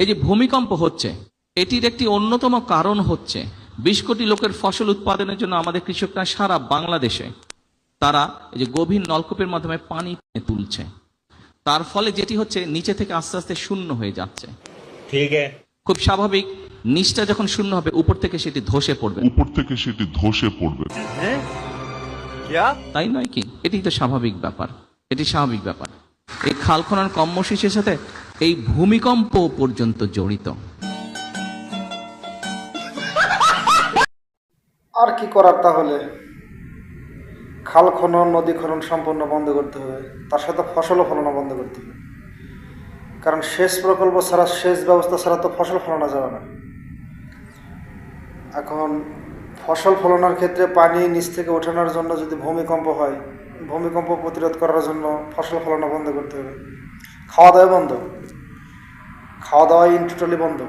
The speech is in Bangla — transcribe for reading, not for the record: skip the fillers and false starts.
এই যে ভূমিকম্প হচ্ছে, এটির একটি অন্যতম কারণ হচ্ছে 20 কোটি লোকের ফসল উৎপাদনের জন্য আমাদের কৃষকরা সারা বাংলাদেশে তারা এই যে গভীর নলকূপের মাধ্যমে পানি তুলছে। তার ফলে যেটি হচ্ছে নিচে থেকে আস্তে আস্তে শূন্য হয়ে যাচ্ছে। ঠিক আছে, খুব স্বাভাবিক, নিচটা যখন শূন্য হবে উপর থেকে সেটি ধসে পড়বে। তাই নয় কি? এটি তো স্বাভাবিক ব্যাপার, এটি স্বাভাবিক ব্যাপার। এই খাল খনন কর্মসূচির সাথে এই ভূমিকম্প পর্যন্ত জড়িত। আর কি করার তাহলে? খাল খনন, নদী খনন সম্পূর্ণ বন্ধ করতে হবে, তার সাথে ফসলও ফলানো বন্ধ করতে হবে। কারণ সেচ প্রকল্প ছাড়া, সেচ ব্যবস্থা ছাড়া তো ফসল ফলানো যাবে না। এখন ফসল ফলানোর ক্ষেত্রে পানি নিচ থেকে ওঠানোর জন্য যদি ভূমিকম্প হয়, ভূমিকম্প প্রতিরোধ করার জন্য ফসল ফলানো বন্ধ করতে হবে। খাওয়া দাওয়া বন্ধ, খাওয়া দাওয়া টোটালি বন্ধ।